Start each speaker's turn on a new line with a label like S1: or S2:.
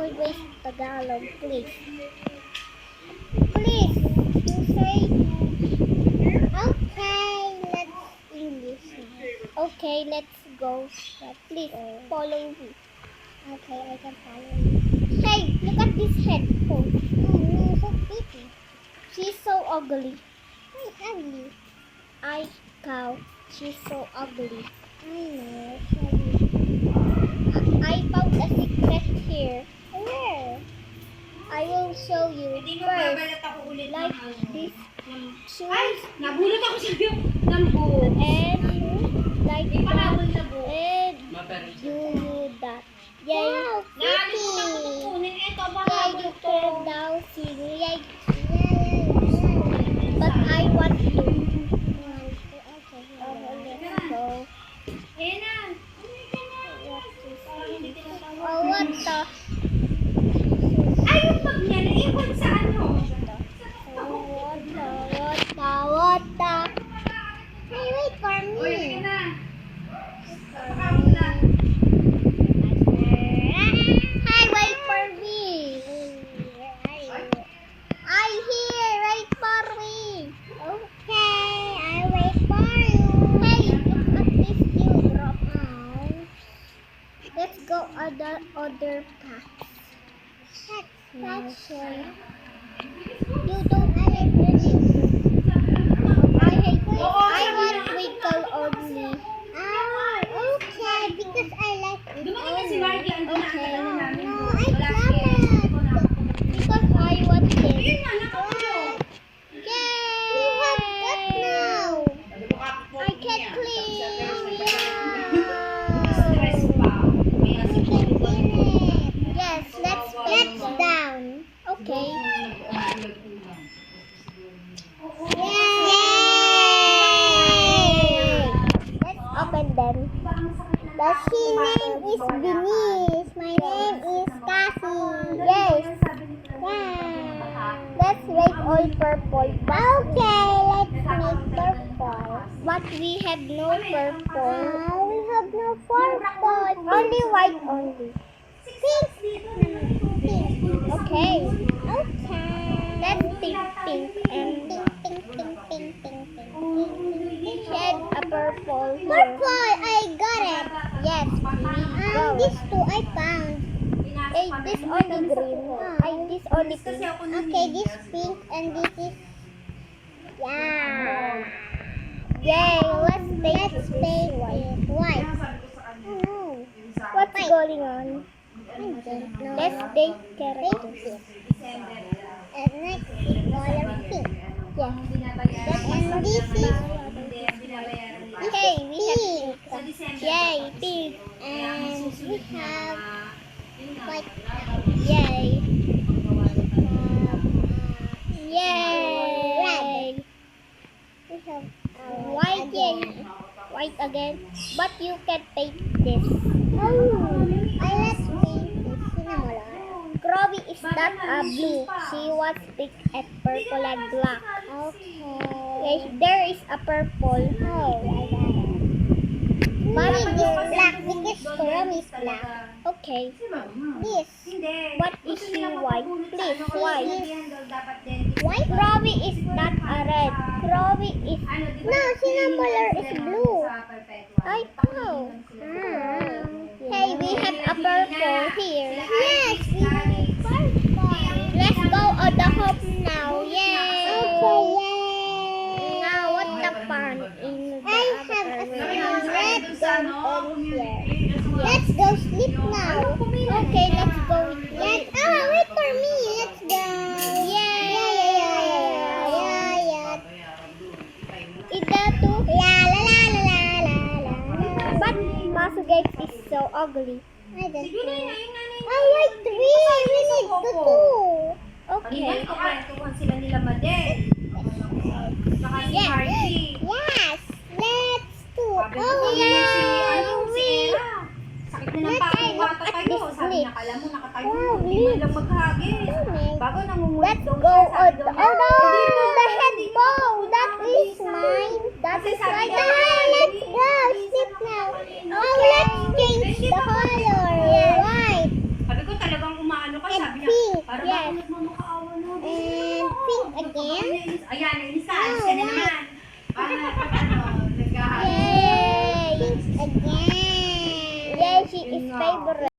S1: always Tagalog, please. Please, you say, okay, let's English. Okay, let's go. But please, follow me. Okay, I can follow you. Hey, look at this headphone. Oh no, so pretty. She's so ugly. Why ugly? I cow. She's so ugly. I know, sorry. I found a secret here. Where? I will show you. First, like this shoes.
S2: Ay, nabulot ako sa view. Lambo.
S1: And like
S2: Di pa
S1: that.
S2: nabulot na buo.
S1: And do that. Yay!
S2: Wow, nakalimutan ko
S1: Pretty!
S2: kukunin. Ito ba
S1: Yeah, you
S2: nabulot
S1: can
S2: ko?
S1: now sing. Yay! But I want to. Okay, let's go.
S2: Ayan na.
S1: Oh, what the?
S2: Ay, yung bag niya, naiwan sa ano?
S1: What the? Hey, wait for
S2: Uy,
S1: me.
S2: ayan na. Napakamo na.
S1: Hey, wait for me. I here, wait for me. Okay, I wait for you. Hey, look at this new drop out. Let's go other path. That's right. You don't like this. I hate this. I want twinkle only. Okay, because I like it.
S2: Dumating na si Marky, andun na ang
S1: Okay.
S2: tagal na namin.
S1: No, I
S2: Wala
S1: love
S2: siya.
S1: it. Because I want it.
S2: Ayun na, nakakulong.
S1: Yay! You have that now. I can clean.
S2: Stress pa. May
S1: You
S2: asin
S1: can
S2: pa.
S1: clean it. Yes, let's down. Okay. Yay! Let's open them. She name is Denise. My name is Cassie. Yes. Yeah. Let's make all purple. Okay, let's make purple. But we have no purple. We have no purple. Only white only. Pink. Pink. Okay. Okay. Let's pink and pink. Shed a purple here. Purple, I got it. Yes, please. These two I found. Hey, this only green. This only pink. Okay, this pink and this is yeah. Yay, let's paint it white. Oh, what's going on? I don't know. Let's take characters. And next is color pink. Yeah. And this is hey, we have pink. Yay, pink. And we have white. Yay. Yay. We have white. Yay. White again. But you can paint this. Oh, I like paint this. Sinamala. Crowy is not a blue. She was pink and purple and black. Okay. Yes, there is a purple. Oh, I got it. But it is black because Crowy is black. Okay. This. What is she white? Please, white. White? Crowy is not a red. Crowy is... No, Cinnamon is blue. I know. Hey, we have a purple here. Yes, we have a purple. Let's go on the home now. Yay! Okay, yay! Now, what's the fun in the I have a red gun on here. Let's go sleep now. Okay, let's go. Wait for me. Let's go. Yay! Yeah. Is that too? La. But Masugate is so ugly. I don't know. Oh, wait, three. We need the two. Okay.
S2: Sila nila Made. Saka si Marky.
S1: Yes. Let's do.
S2: Sabi ko,
S1: Oh,
S2: si
S1: yeah.
S2: Era. Sakit na ng pako, nakatayo. Sabi niya, kala mo nakatayo.
S1: Wow,
S2: Hindi man lang maghagis. Bago nangungulit
S1: Let's
S2: daw
S1: go
S2: siya.
S1: on
S2: Sabi
S1: the...
S2: daw niya,
S1: Oh, no!
S2: "Hindi
S1: The
S2: mo,
S1: head
S2: hindi mo
S1: bow!
S2: ako
S1: That
S2: pupunta."
S1: is mine! That
S2: Kasi
S1: is
S2: sabi
S1: mine!
S2: niya,
S1: Let's go! Sleep now! Oh, let's change the color! White!
S2: Sabi ko talagang umaano
S1: again?
S2: Ayan, isa. Isa na naman.
S1: Yay! Again! Yay, she is favorite.